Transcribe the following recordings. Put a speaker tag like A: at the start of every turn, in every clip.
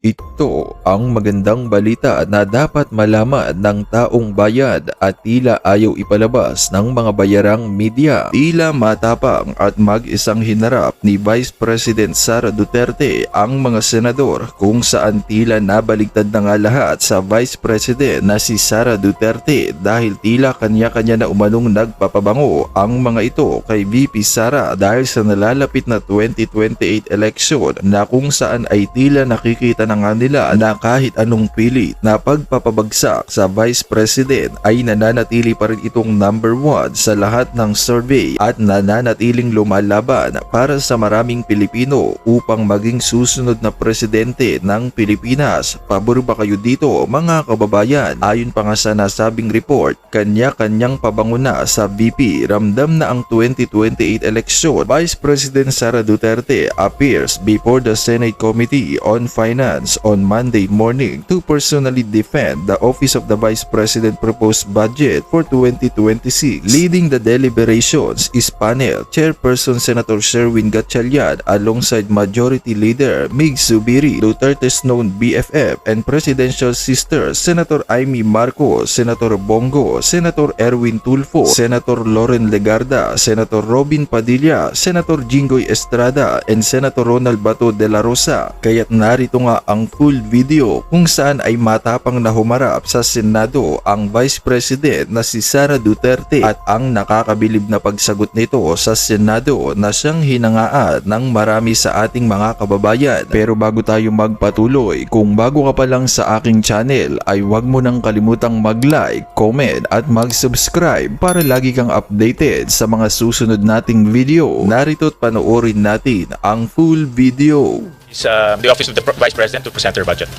A: Ito ang magandang balita na dapat malaman ng taong bayan at tila ayaw ipalabas ng mga bayarang media. Tila matapang at mag-isang hinarap ni Vice President Sara Duterte ang mga senador kung saan tila nabaligtad na nga lahat sa Vice President na si Sara Duterte dahil tila kanya-kanya na umanong nagpapabango ang mga ito kay VP Sara dahil sa nalalapit na 2028 election na kung saan ay tila nakikita na nga nila na kahit anong pilit na pagpapabagsak sa Vice President ay nananatili pa rin itong number 1 sa lahat ng survey at nananatiling lumalaban para sa maraming Pilipino upang maging susunod na presidente ng Pilipinas. Pabor ba kayo dito mga kababayan? Ayon pa nga sa nasabing report, kanya-kanyang pabango na sa VP. Ramdam na ang 2028 election. Vice President Sara Duterte appears before the Senate Committee on Finance on Monday morning to personally defend the Office of the Vice President proposed budget for 2026. Leading the deliberations is panel Chairperson Senator Sherwin Gatchalian alongside Majority Leader Mig Zubiri, Duterte's known BFF and presidential sister Senator Amy Marcos, Senator Bongo, Senator Erwin Tulfo, Senator Loren Legarda, Senator Robin Padilla, Senator Jinggoy Estrada, and Senator Ronald Bato de la Rosa. Kaya't narito nga ang full video kung saan ay matapang na humarap sa Senado ang Vice President na si Sara Duterte at ang nakakabilib na pagsagot nito sa Senado na siyang hinangaan ng marami sa ating mga kababayan. Pero bago tayo magpatuloy, kung bago ka pa lang sa aking channel ay huwag mo nang kalimutang mag-like, comment at mag-subscribe para lagi kang updated sa mga susunod nating video. Narito't panoorin natin ang full video.
B: The Office of the Vice President to present their budget.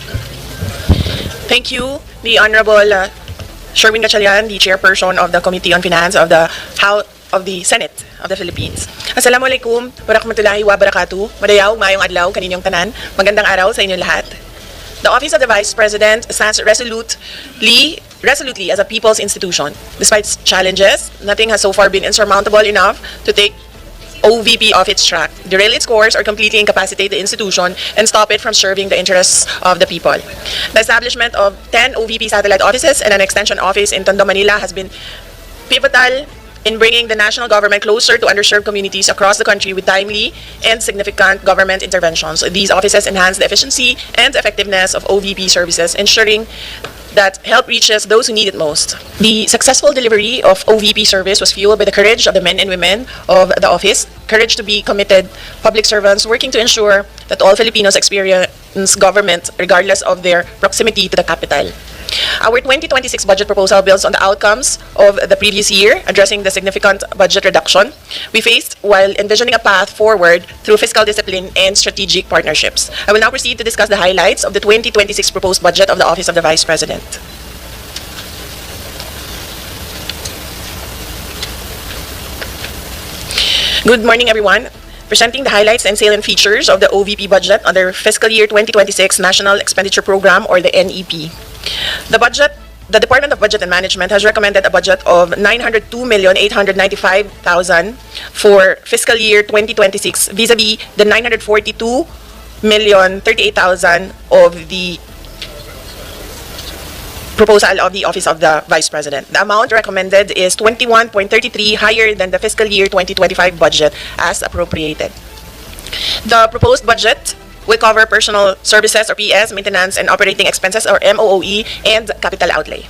C: Thank you, the Honorable Sherwin Gatchalian, the Chairperson of the Committee on Finance of the House of the Senate of the Philippines. Assalamualaikum warahmatullahi wabarakatuh. Madayaw, mayong adlaw, kaninyong tanan. Magandang araw sa inyo lahat. The Office of the Vice President stands resolutely as a people's institution. Despite challenges, nothing has so far been insurmountable enough to take OVP off its track, derail its course, or completely incapacitate the institution and stop it from serving the interests of the people. The establishment of 10 OVP satellite offices and an extension office in Tondo, Manila has been pivotal in bringing the national government closer to underserved communities across the country with timely and significant government interventions. These offices enhance the efficiency and effectiveness of OVP services, ensuring that help reaches those who need it most. The successful delivery of OVP service was fueled by the courage of the men and women of the office, courage to be committed public servants working to ensure that all Filipinos experience government regardless of their proximity to the capital. Our 2026 budget proposal builds on the outcomes of the previous year, addressing the significant budget reduction we faced while envisioning a path forward through fiscal discipline and strategic partnerships. I will now proceed to discuss the highlights of the 2026 proposed budget of the Office of the Vice President. Good morning, everyone. Presenting the highlights and salient features of the OVP budget under fiscal year 2026 National Expenditure Program, or the NEP. The Department of Budget and Management has recommended a budget of 902,895,000 for fiscal year 2026 vis-a-vis the 942,038,000 of the proposal of the Office of the Vice President. The amount recommended is 21.33 higher than the fiscal year 2025 budget as appropriated. The proposed budget will cover personal services, or PS, maintenance and operating expenses, or MOOE, and capital outlay.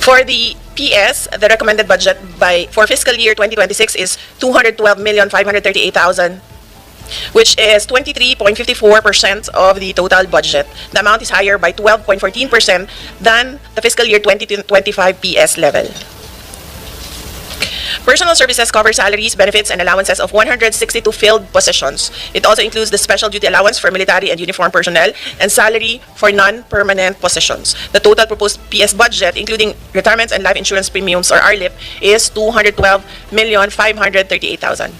C: For the PS, the recommended budget for fiscal year 2026 is 212,538,000, which is 23.54% of the total budget. The amount is higher by 12.14% than the fiscal year 2025 PS level. Personal services cover salaries, benefits, and allowances of 162 filled positions. It also includes the special duty allowance for military and uniformed personnel and salary for non-permanent positions. The total proposed PS budget, including retirements and life insurance premiums, or RLIP, is 212,538,000.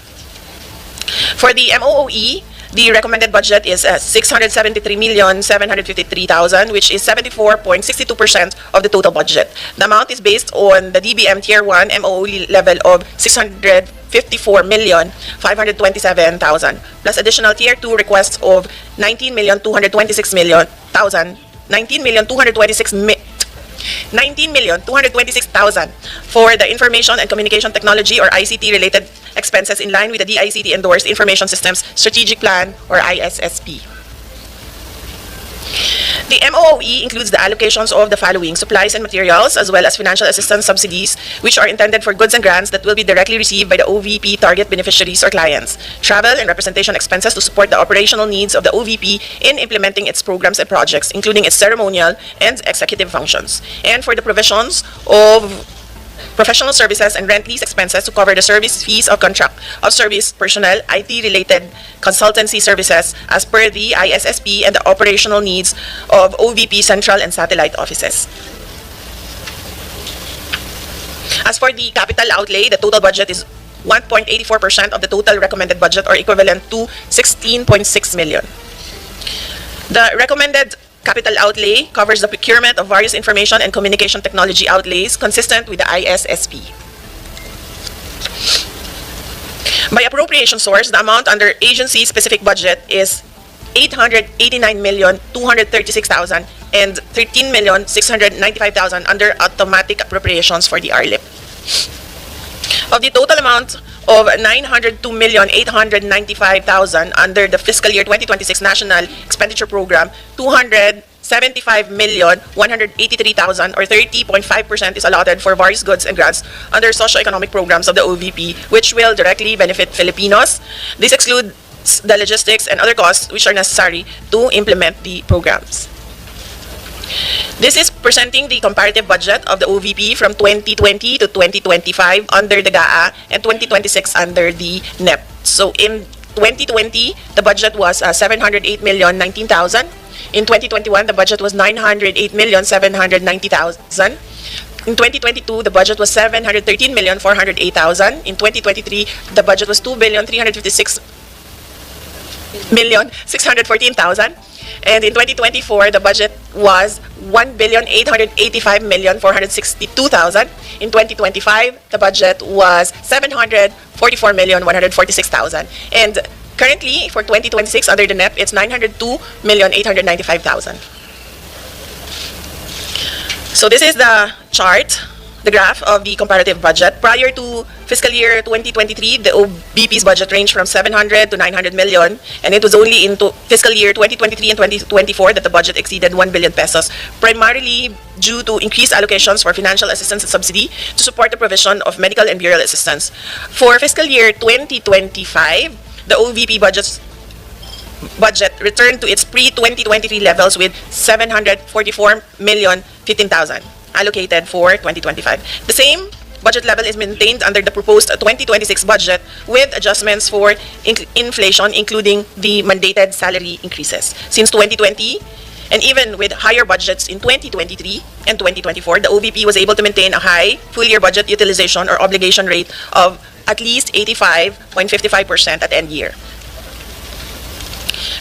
C: For the MOOE, the recommended budget is 673,753,000, which is 74.62% of the total budget. The amount is based on the DBM Tier 1 MOOE level of 600 54,527,000 plus additional Tier 2 requests of 19,226,000 for the Information and Communication Technology or ICT related expenses in line with the DICT endorsed Information Systems Strategic Plan or ISSP. The MOOE includes the allocations of the following: supplies and materials, as well as financial assistance subsidies, which are intended for goods and grants that will be directly received by the OVP target beneficiaries or clients, travel and representation expenses to support the operational needs of the OVP in implementing its programs and projects, including its ceremonial and executive functions, and for the provisions of professional services and rent lease expenses to cover the service fees of contract of service personnel, IT-related consultancy services as per the ISSP, and the operational needs of OVP central and satellite offices. As for the capital outlay, the total budget is 1.84% of the total recommended budget or equivalent to 16.6 million. The recommended capital outlay covers the procurement of various information and communication technology outlays consistent with the ISSP. By appropriation source, the amount under agency-specific budget is 889,236,000 and 13,695,000 under automatic appropriations for the RLIP. Of the total amount of 902,895,000 under the fiscal year 2026 National Expenditure Program, 275,183,000 or 30.5% is allotted for various goods and grants under socio-economic programs of the OVP, which will directly benefit Filipinos. This excludes the logistics and other costs which are necessary to implement the programs. This is presenting the comparative budget of the OVP from 2020 to 2025 under the GAA and 2026 under the NEP. So in 2020, the budget was 708,019,000. In 2021, the budget was 908,790,000. In 2022, the budget was 713,408,000. In 2023, the budget was 2,356,614,000. And in 2024, the budget was 1,885,462,000. In 2025, the budget was 744,146,000. And currently, for 2026, under the NEP, it's 902,895,000. So this is the chart, the graph of the comparative budget. Prior to fiscal year 2023, the OVP's budget ranged from 700 to 900 million, and it was only in fiscal year 2023 and 2024 that the budget exceeded 1 billion pesos, primarily due to increased allocations for financial assistance and subsidy to support the provision of medical and burial assistance. For fiscal year 2025, the OVP budget returned to its pre-2023 levels with 744,015,000 allocated for 2025. The same budget level is maintained under the proposed 2026 budget with adjustments for inflation, including the mandated salary increases. Since 2020, and even with higher budgets in 2023 and 2024, the OVP was able to maintain a high full-year budget utilization or obligation rate of at least 85.55% at end year.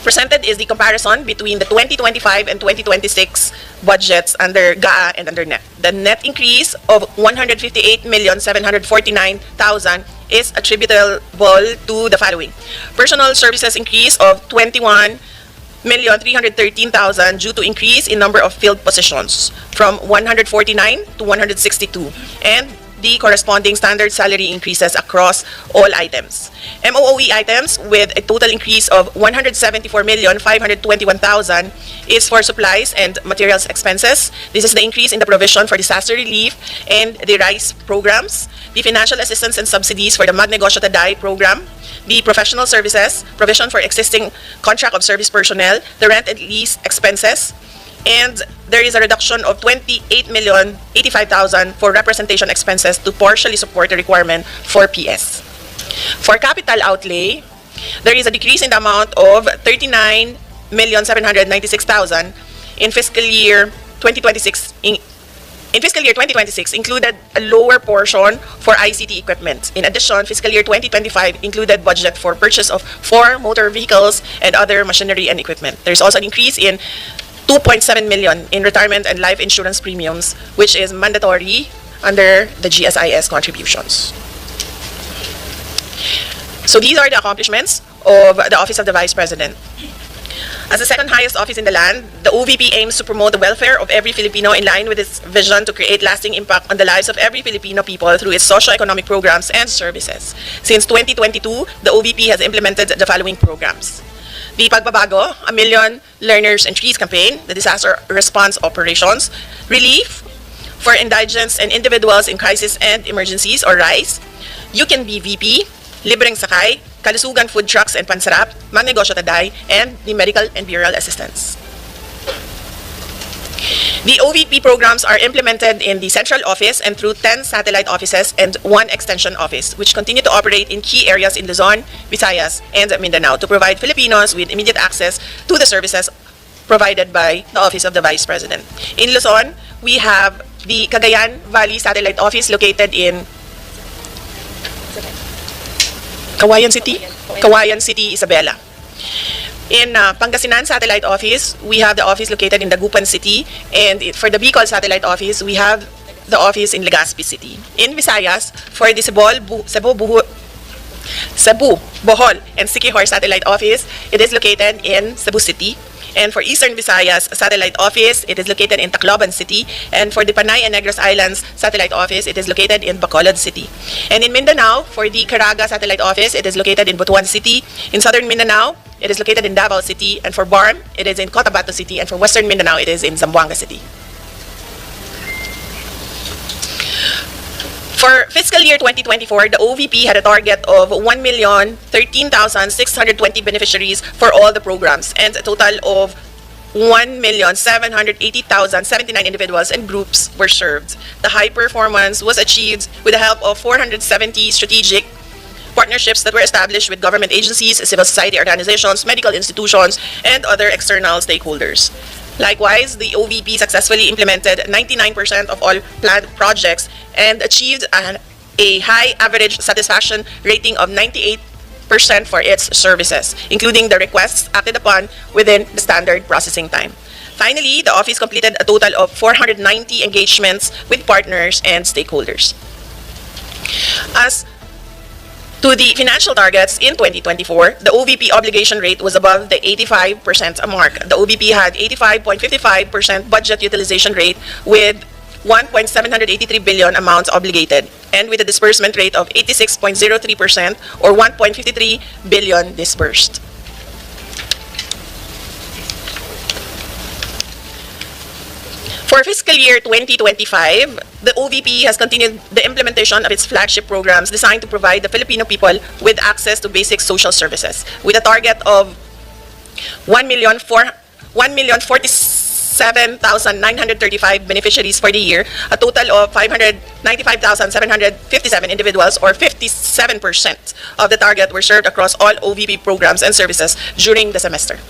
C: Presented is the comparison between the 2025 and 2026 budgets under GAA and under NEP. The net increase of 158,749,000 is attributable to the following: personal services increase of 21,313,000 due to increase in number of field positions from 149 to 162, and the corresponding standard salary increases across all items. MOOE items with a total increase of 174,521,000 is for supplies and materials expenses. This is the increase in the provision for disaster relief and the RICE programs, the financial assistance and subsidies for the Magnegosyo Taday program, the professional services, provision for existing contract of service personnel, the rent and lease expenses, and there is a reduction of 28,085,000 for representation expenses to partially support the requirement for PS. For capital outlay, there is a decrease in the amount of 39,796,000 in fiscal year 2026. In fiscal year 2026, included a lower portion for ICT equipment. In addition, fiscal year 2025 included budget for purchase of 4 motor vehicles and other machinery and equipment. There is also an increase in 2.7 million in retirement and life insurance premiums, which is mandatory under the GSIS contributions. So these are the accomplishments of the Office of the Vice President. As the second highest office in the land, the OVP aims to promote the welfare of every Filipino in line with its vision to create lasting impact on the lives of every Filipino people through its socio-economic programs and services. Since 2022, the OVP has implemented the following programs: the Pagbabago, a Million Learners and Trees campaign, the disaster response operations, relief for indigents and individuals in crisis and emergencies or RISE, You Can Be VP, Libreng Sakay, Kalusugan Food Trucks and Pansarap, Magnegosyo Taday, and the Medical and Burial Assistance. The OVP programs are implemented in the central office and through 10 satellite offices and 1 extension office, which continue to operate in key areas in Luzon, Visayas, and Mindanao to provide Filipinos with immediate access to the services provided by the Office of the Vice President. In Luzon, we have the Cagayan Valley Satellite Office located in Kawayan City, Isabela. In Pangasinan Satellite Office, we have the office located in Dagupan City, and for the Bicol Satellite Office, we have the office in Legazpi City. In Visayas, for the Cebu, Bohol, and Siquijor Satellite Office, it is located in Cebu City. And for Eastern Visayas Satellite Office, it is located in Tacloban City. And for the Panay and Negros Islands Satellite Office, it is located in Bacolod City. And in Mindanao, for the Caraga Satellite Office, it is located in Butuan City. In Southern Mindanao, it is located in Davao City. And for BARM, it is in Cotabato City. And for Western Mindanao, it is in Zamboanga City. For fiscal year 2024, the OVP had a target of 1,013,620 beneficiaries for all the programs, and a total of 1,780,079 individuals and groups were served. The high performance was achieved with the help of 470 strategic partnerships that were established with government agencies, civil society organizations, medical institutions, and other external stakeholders. Likewise, the OVP successfully implemented 99% of all planned projects and achieved a high average satisfaction rating of 98% for its services, including the requests acted upon within the standard processing time. Finally, the office completed a total of 490 engagements with partners and stakeholders. As to the financial targets in 2024, the OVP obligation rate was above the 85% mark. The OVP had 85.55% budget utilization rate with 1.783 billion amounts obligated, and with a disbursement rate of 86.03% or 1.53 billion disbursed. For fiscal year 2025, the OVP has continued the implementation of its flagship programs designed to provide the Filipino people with access to basic social services, with a target of 1,047,935 beneficiaries for the year, a total of 595,757 individuals, or 57% of the target were served across all OVP programs and services during the semester.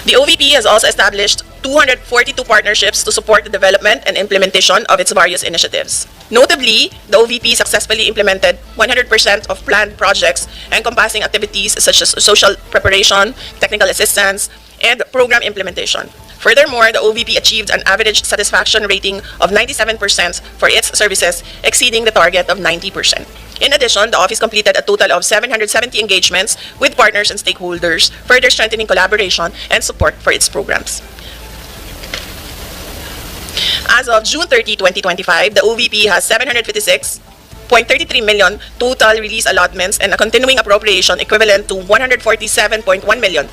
C: The OVP has also established 242 partnerships to support the development and implementation of its various initiatives. Notably, the OVP successfully implemented 100% of planned projects encompassing activities such as social preparation, technical assistance, and program implementation. Furthermore, the OVP achieved an average satisfaction rating of 97% for its services, exceeding the target of 90%. In addition, the office completed a total of 770 engagements with partners and stakeholders, further strengthening collaboration and support for its programs. As of June 30, 2025, the OVP has 756.33 million total release allotments and a continuing appropriation equivalent to 147.1 million,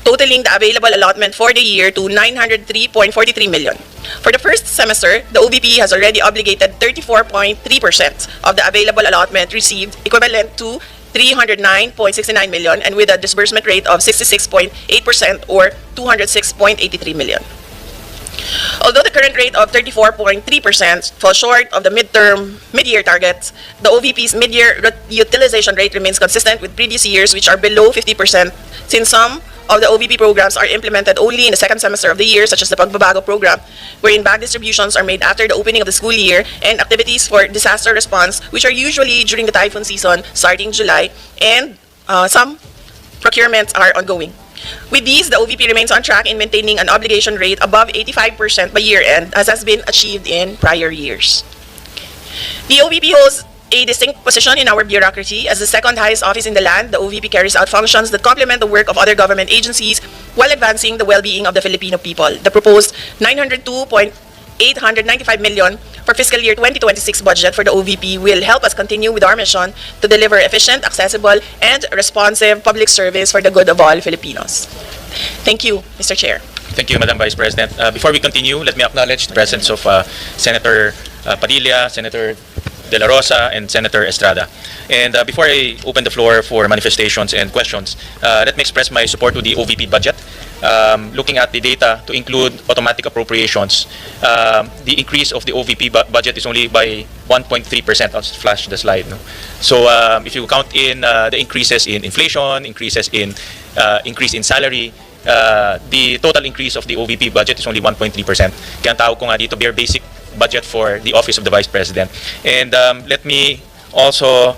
C: totaling the available allotment for the year to 903.43 million. For the first semester, the OVP has already obligated 34.3% of the available allotment received, equivalent to 309.69 million, and with a disbursement rate of 66.8% or 206.83 million. Although the current rate of 34.3% falls short of the mid-year targets, the OVP's mid-year utilization rate remains consistent with previous years, which are below 50%, since some of the OVP programs are implemented only in the second semester of the year, such as the Pagbabago program, wherein bag distributions are made after the opening of the school year, and activities for disaster response, which are usually during the typhoon season starting July, and some procurements are ongoing. With these, the OVP remains on track in maintaining an obligation rate above 85% by year-end, as has been achieved in prior years. The OVP holds a distinct position in our bureaucracy. As the second highest office in the land, the OVP carries out functions that complement the work of other government agencies while advancing the well-being of the Filipino people. The proposed 902.895 million for fiscal year 2026 budget for the OVP will help us continue with our mission to deliver efficient, accessible, and responsive public service for the good of all Filipinos. Thank you, Mr. Chair.
B: Thank you, Madam Vice President. Before we continue, let me acknowledge the presence of Senator Padilla, Senator De La Rosa, and Senator Estrada. And before I open the floor for manifestations and questions, let me express my support to the OVP budget. Looking at the data to include automatic appropriations, the increase of the OVP budget is only by 1.3%. I'll flash the slide. No? So if you count in the increases in inflation, increase in salary, the total increase of the OVP budget is only 1.3%. Kaya ang tawag ko nga dito, bare basic budget for the Office of the Vice President. And let me also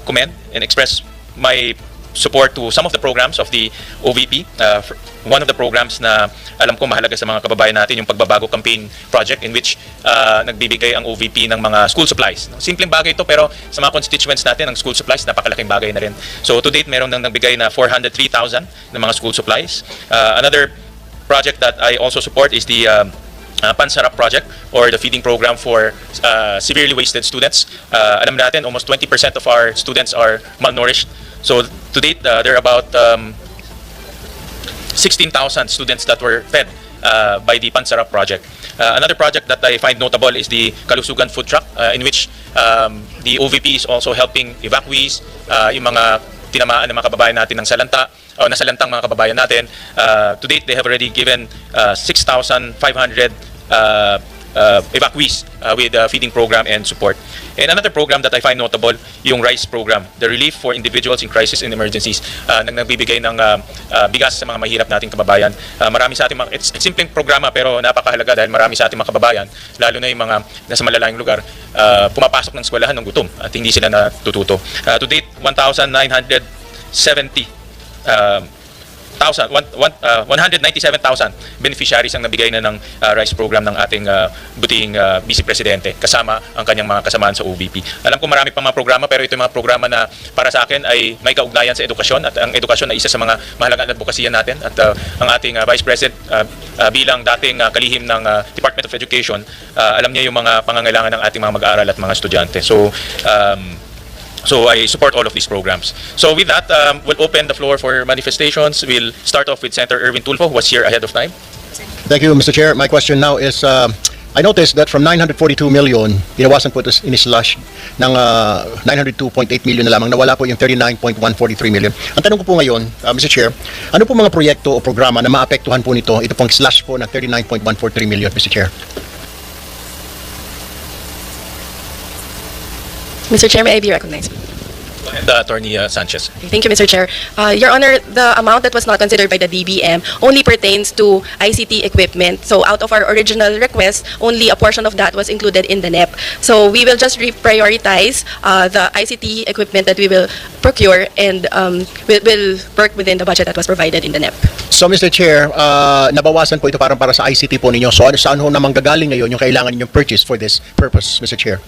B: commend and express my support to some of the programs of the OVP. One of the programs na alam ko mahalaga sa mga kababayan natin, yung Pagbabago Campaign Project, in which nagbibigay ang OVP ng mga school supplies. Simpleng bagay ito, pero sa mga constituents natin, ang school supplies, napakalaking bagay na rin. So to date, meron nang nagbigay na 403,000 ng mga school supplies. Another project that I also support is the Pansarap project, or the feeding program for severely wasted students. Alam natin, almost 20% of our students are malnourished. So to date, there are about 16,000 students that were fed by the Pansarap project. Another project that I find notable is the Kalusugan food truck, in which the OVP is also helping evacuees, yung mga tinamaan ng mga kababayan natin ng salanta, o nasalantang mga kababayan natin. To date, they have already given 6,500 evacuees with feeding program and support. And another program that I find notable, yung RICE program, the Relief for Individuals in Crisis and Emergencies, nagbibigay ng bigas sa mga mahirap nating kababayan. Marami sa ating it's simpleng programa pero napakahalaga dahil marami sa ating mga kababayan, lalo na yung mga nasa malalayong lugar, pumapasok ng eskwelahan ng gutom at hindi sila natututo. To date, 197,000 beneficiaries ang nabigay na ng RICE program ng ating buting Vice Presidente kasama ang kanyang mga kasamaan sa OVP. Alam ko marami pang mga programa, pero ito yung mga programa na para sa akin ay may kaugnayan sa edukasyon, at ang edukasyon ay isa sa mga mahalagang advokasya natin, at ang ating Vice President bilang dating kalihim ng Department of Education, alam niya yung mga pangangailangan ng ating mga mag-aaral at mga estudyante. So I support all of these programs. So with that, we'll open the floor for manifestations. We'll start off with Senator Erwin Tulfo, who was here ahead of time.
D: Thank you, Mr. Chair. My question now is, I noticed that from 942 million, binawasan po ito in-slash ng 902.8 million na lamang, nawala po yung 39.143 million. Ang tanong ko po ngayon, Mr. Chair, ano po mga proyekto o programa na maapektuhan po nito, ito pong slash po na 39.143 million, Mr. Chair?
C: Mr. Chair, may I be recognized?
B: Go ahead, Attorney Sanchez.
C: Thank you, Mr. Chair. Your Honor, the amount that was not considered by the DBM only pertains to ICT equipment. So out of our original request, only a portion of that was included in the NEP. So we will just reprioritize the ICT equipment that we will procure, and will work within the budget that was provided in the NEP.
D: So, Mr. Chair, nabawasan po ito para sa ICT po ninyo. So saan ho namang gagaling ngayon yung kailangan ninyong purchase for this purpose, Mr. Chair?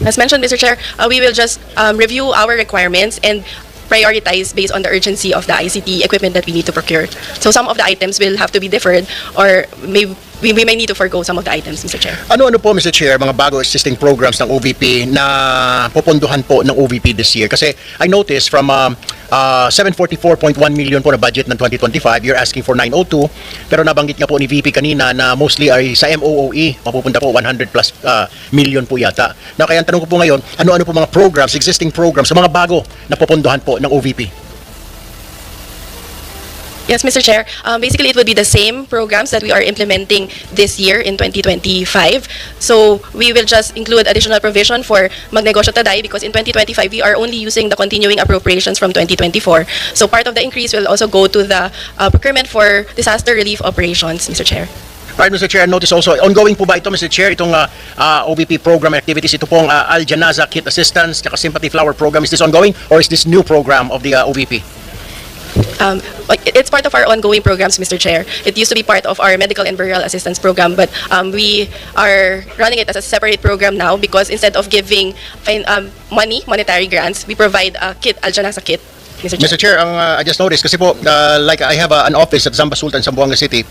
C: As mentioned, Mr. Chair, we will just review our requirements and prioritize based on the urgency of the ICT equipment that we need to procure. So some of the items will have to be deferred, or we may need to forgo some of the items, Mr. Chair.
D: Ano-ano po, Mr. Chair, mga bago existing programs ng OVP na popondohan po ng OVP this year? Kasi I noticed from 744.1 million po na budget ng 2025, you're asking for 902, pero nabanggit nga po ni VP kanina na mostly ay sa MOOE, mapupunta po 100 plus million po yata. Na kaya ang tanong ko po ngayon, ano-ano po mga programs, existing programs, sa mga bago na popondohan po ng OVP?
C: Yes, Mr. Chair. Basically, it will be the same programs that we are implementing this year in 2025. So we will just include additional provision for magnegosyo taday, because in 2025 we are only using the continuing appropriations from 2024. So part of the increase will also go to the procurement for disaster relief operations, Mr. Chair.
D: Alright, Mr. Chair, notice also, ongoing po ba ito, Mr. Chair, itong OVP program activities, ito pong Al Janaza Kit Assistance, Sympathy Flower Program, is this ongoing, or is this new program of the OVP?
E: It's part of our ongoing programs, Mr. Chair. It used to be part of our medical and burial assistance program, but we are running it as a separate program now because instead of giving monetary grants, we provide a kit, Aljanasa kit, Mr. Chair.
D: Mr. Chair, I just noticed kasi po, like I have an office at Zamba Sultan, Zamboanga City.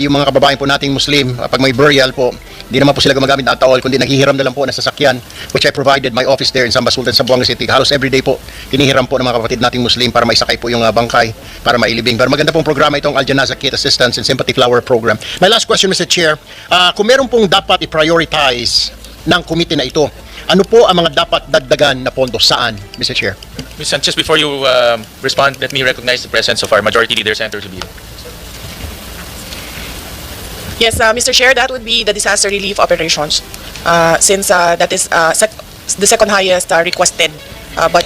D: Yung mga kababayan po nating Muslim, pag may burial po, hindi naman po sila gumagamit ng towel, kundi naghihiram na lang po ng sasakyan, which I provided my office there in Zamba Sultan, Zamboanga City. Halos everyday po, hinihiram po ng mga kapatid nating Muslim para maisakay po yung bangkay, para mailibing. Pero maganda pong programa itong Al-Janaza Kit Assistance and Sympathy Flower Program. My last question, Mr. Chair, kung meron pong dapat i-prioritize ng committee na ito, ano po ang mga dapat dagdagan na pondo? Saan, Mr. Chair?
B: Ms. Sanchez, before you respond, let me recognize the presence of our Majority Leader, Senator Zubir.
C: Yes, Mr. Chair, that would be the disaster relief operations, since that is the second highest requested but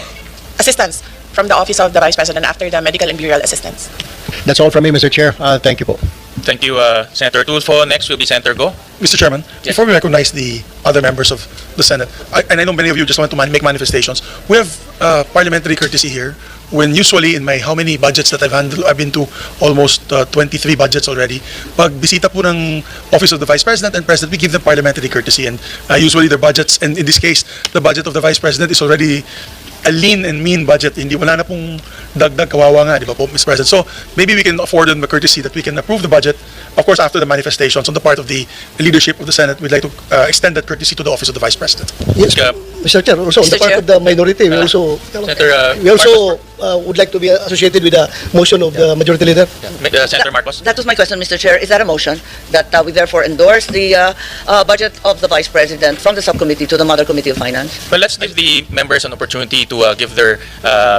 C: assistance from the Office of the Vice President after the medical and burial assistance.
D: That's all from me, Mr. Chair. Thank you po.
B: Thank you, Senator Tulfo. Next will be Senator Go.
F: Mr. Chairman,
B: Yes.
F: before we recognize the other members of the Senate, and I know many of you just want to make manifestations, we have parliamentary courtesy here when usually in my how many budgets that I've handled, I've been to almost 23 budgets already. Pag bisita po ng Office of the Vice President and President, we give them parliamentary courtesy and usually their budgets, and in this case, the budget of the Vice President is already a lean and mean budget. Hindi wala na pong dagdag, kawawa nga, di ba po, Mr. President? So maybe we can afford them the courtesy that we can approve the budget. Of course, after the manifestations on the part of the leadership of the Senate, we'd like to extend that courtesy to the Office of the Vice President.
G: Yes,
B: Uh,
G: Mr. Chair, also on
C: Mr.
G: the part
C: Chair.
G: of the minority, we also would like to be associated with the motion of the majority leader.
B: Senator Marcos.
H: That was my question, Mr. Chair. Is that a motion that we therefore endorse the budget of the Vice President from the subcommittee to the Mother Committee of Finance?
B: Well, let's give the members an opportunity to give their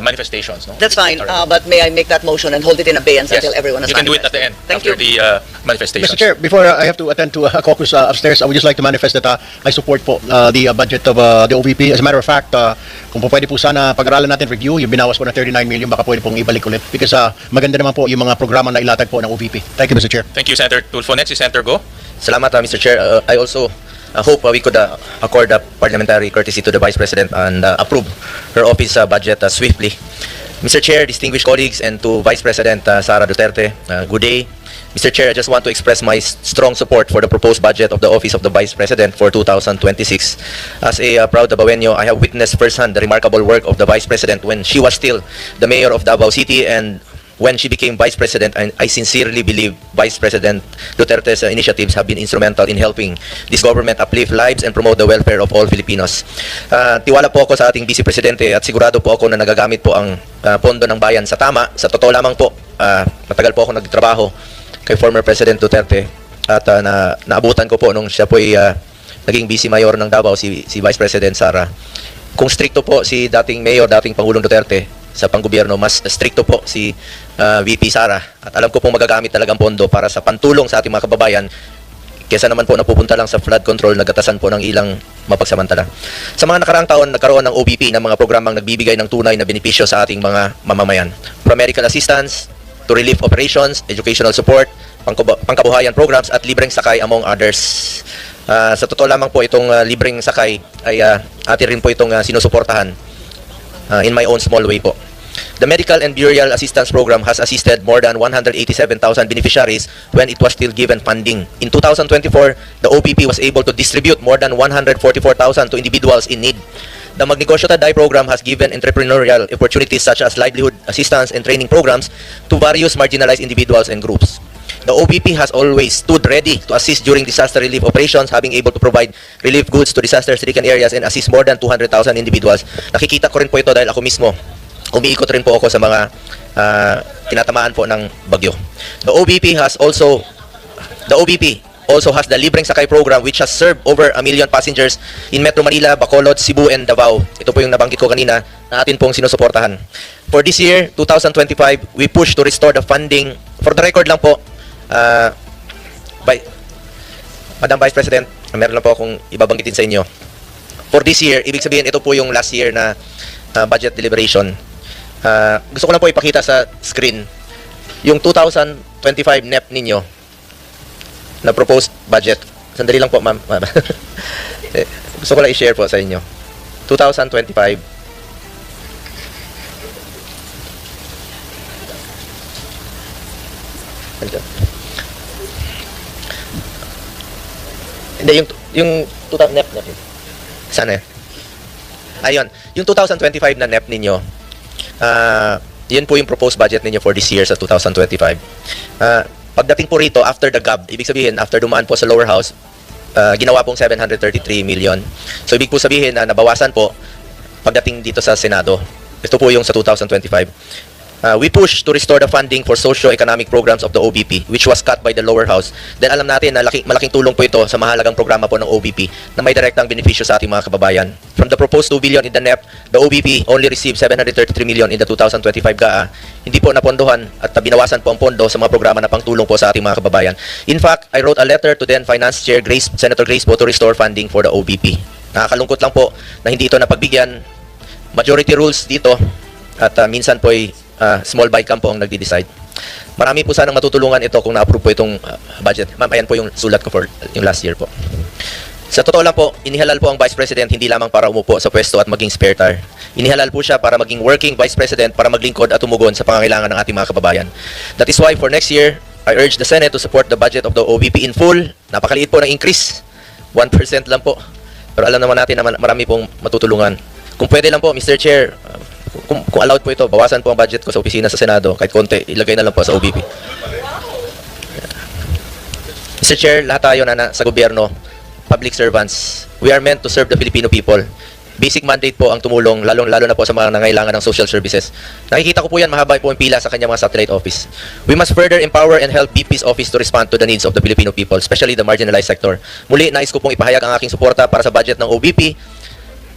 B: manifestations. No?
H: That's fine,
B: All right.
H: but may I make that motion and hold it in abeyance
B: Yes.
H: until everyone has
B: You can do it at the end,
H: Thank
B: after
H: you.
B: the manifestations.
D: Mr. Chair, before I have to attend to a caucus upstairs, I would just like to manifest that I support po the budget of the OVP. As a matter of fact, kung po pwede po sana pag-aralan natin review, yung binawas po na 39 million, baka pwede pong ibalik ulit. Because maganda naman po yung mga programa na ilatag po ng OVP. Thank you, Mr. Chair.
B: Thank you, Senator Tulfo. Next is Senator Go.
I: Salamat, Mr. Chair. I also hope we could accord a parliamentary courtesy to the Vice President and approve her office budget swiftly. Mr. Chair, distinguished colleagues, and to Vice President Sara Duterte, good day. Mr. Chair, I just want to express my strong support for the proposed budget of the Office of the Vice President for 2026. As a proud Dabawenyo, I have witnessed firsthand the remarkable work of the Vice President when she was still the Mayor of Davao City and when she became Vice President, and I sincerely believe Vice President Duterte's initiatives have been instrumental in helping this government uplift lives and promote the welfare of all Filipinos. Tiwala po ako sa ating Vice Presidente at sigurado po ako na nagagamit po ang pondo ng bayan sa tama. Sa totoo lamang po, matagal po ako nagtrabaho kay former President Duterte at naabutan ko po nung siya po ay naging Vice Mayor ng Davao, si Vice President Sara. Kung stricto po si dating Mayor, dating Pangulong Duterte sa panggobyerno, mas stricto po si VP Sara. At alam ko pong magagamit talagang pondo para sa pantulong sa ating mga kababayan kesa naman po napupunta lang sa flood control, nagatasan po ng ilang mapagsamantala. Sa mga nakaraang taon, nagkaroon ng OVP ng mga programang nagbibigay ng tunay na benepisyo sa ating mga mamamayan. From medical assistance to relief operations, educational support, pangkabuhayan programs at libreng sakay among others. Sa totoo lamang po itong libreng sakay ay atin rin po itong sinusuportahan in my own small way po. The Medical and Burial Assistance Program has assisted more than 187,000 beneficiaries when it was still given funding. In 2024, the OVP was able to distribute more than 144,000 to individuals in need. The Magnegosyo Taday program has given entrepreneurial opportunities such as livelihood assistance and training programs to various marginalized individuals and groups. The OVP has always stood ready to assist during disaster relief operations, having able to provide relief goods to disaster-stricken areas and assist more than 200,000 individuals. Nakikita ko rin po ito dahil ako mismo, umiikot rin po ako sa mga tinatamaan po ng bagyo. The OVP also has the Libreng Sakay program which has served over 1 million passengers in Metro Manila, Bacolod, Cebu, and Davao. Ito po yung nabanggit ko kanina na atin pong sinusuportahan. For this year, 2025, we push to restore the funding. For the record lang po, Madam Vice President, meron lang po akong ibabanggitin sa inyo. For this year, ibig sabihin ito po yung last year na budget deliberation. Gusto ko lang po ipakita sa screen yung 2025 NEP ninyo na proposed budget. Sandali lang po, ma'am. Gusto ko lang i-share po sa inyo. 2025. Hindi, yung 2000 NEP. Sana eh. Ayun, yung 2025 na NEP ninyo, yun po yung proposed budget ninyo for this year sa 2025. Pagdating po rito, after the GAB, ibig sabihin, after dumaan po sa lower house, ginawa pong 733 million. So, ibig po sabihin na nabawasan po pagdating dito sa Senado. Ito po yung sa 2025. We push to restore the funding for socio-economic programs of the OVP, which was cut by the lower house. Then alam natin na malaking tulong po ito sa mahalagang programa po ng OVP na may direktang benepisyo sa ating mga kababayan. From the proposed 2 billion in the NEP, the OVP only received 733 million in the 2025 GAA. Hindi po napondohan at binawasan po ang pondo sa mga programa na pangtulong po sa ating mga kababayan. In fact, I wrote a letter to then Finance Chair Senator Grace po to restore funding for the OVP. Nakakalungkot lang po na hindi ito napagbigyan. Majority rules dito at minsan po ay small bike po ang nagdi-decide. Marami po sanang matutulungan ito kung na-approve po itong budget. Ma'am, ayan po yung sulat ko for yung last year po. Sa totoo lang po, inihalal po ang Vice President hindi lamang para umupo sa pwesto at maging spare tire. Inihalal po siya para maging working Vice President para maglingkod at tumugon sa pangangailangan ng ating mga kababayan. That is why for next year, I urge the Senate to support the budget of the OVP in full. Napakaliit po ng increase. 1% lang po. Pero alam naman natin na marami pong matutulungan. Kung pwede lang po, Mr. Chair, kung allowed po ito, bawasan po ang budget ko sa opisina sa Senado. Kahit konti, ilagay na lang po sa OVP. Mr. Chair, lahat tayo na sa gobyerno, public servants, we are meant to serve the Filipino people. Basic mandate po ang tumulong, lalo na po sa mga nangailangan ng social services. Nakikita ko po yan, mahaba po ang pila sa kanyang mga satellite office. We must further empower and help BP's office to respond to the needs of the Filipino people, especially the marginalized sector. Muli, nais ko pong ipahayag ang aking suporta para sa budget ng OVP.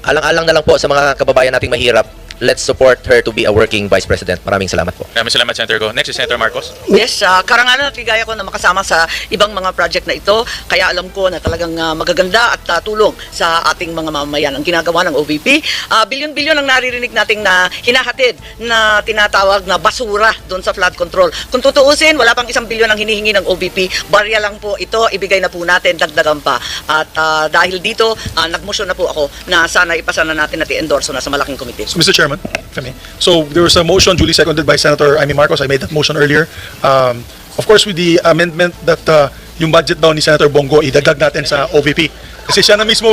I: Alang-alang na lang po sa mga kababayan nating mahirap. Let's support her to be a working Vice President. Maraming salamat po.
B: Maraming salamat, Senator Go. Next is Senator Marcos.
H: Yes, karangalan at ligaya ko na makasama sa ibang mga project na ito. Kaya alam ko na talagang magaganda at tulong sa ating mga mamamayan ang ginagawa ng OVP. Bilyon-bilyon ang naririnig nating na hinahatid na tinatawag na basura doon sa flood control. Kung tutuusin, wala pang 1 bilyon ang hinihingi ng OVP. Barya lang po ito, ibigay na po natin, dagdagan pa. At dahil dito, nagmotion na po ako na sana ipasa na natin at i-endorso na sa malaking komite.
F: So, Mr. Chairman, so there was a motion duly seconded by Senator Marcos. I made that motion earlier. Of course, with the amendment that yung budget daw ni Senator Bongo idagdag natin sa OVP. Kasi siya na mismo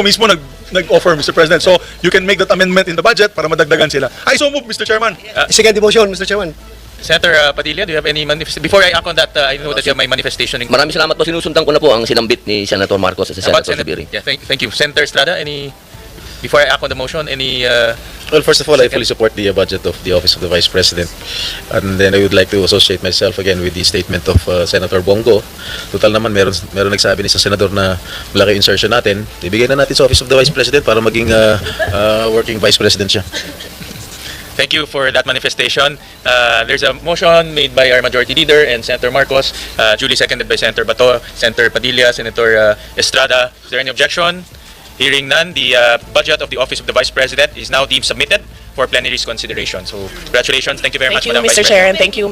F: nag-offer, Mr. President. So you can make that amendment in the budget para madagdagan sila. I so move, Mr. Chairman.
G: Second the motion, Mr. Chairman.
B: Senator Padilla, do you have any manifestation? Before I act on that, I know that you have my manifestation.
J: Maraming salamat po. Sinusundan ko na po ang sinambit ni Senator Marcos at si
B: About
J: Senator Sabiri.
B: Yeah, thank you. Senator Estrada, any... Before I act on the motion, any...
K: Well, first of all, I fully support the budget of the Office of the Vice President. And then I would like to associate myself again with the statement of Senator Bongo. Total naman, meron nagsabi ni sa Senador na malaki insertion natin. Ibigay na natin sa Office of the Vice President para maging working Vice President siya.
B: Thank you for that manifestation. There's a motion made by our Majority Leader and Senator Marcos, duly seconded by Senator Bato, Senator Padilla, Senator Estrada. Is there any objection? Hearing none, the budget of the Office of the Vice President is now deemed submitted for plenary's consideration. So, congratulations. Thank you very much,
C: Thank you,
B: Madam Vice
C: Mr.
B: President.
C: Chair, and thank you,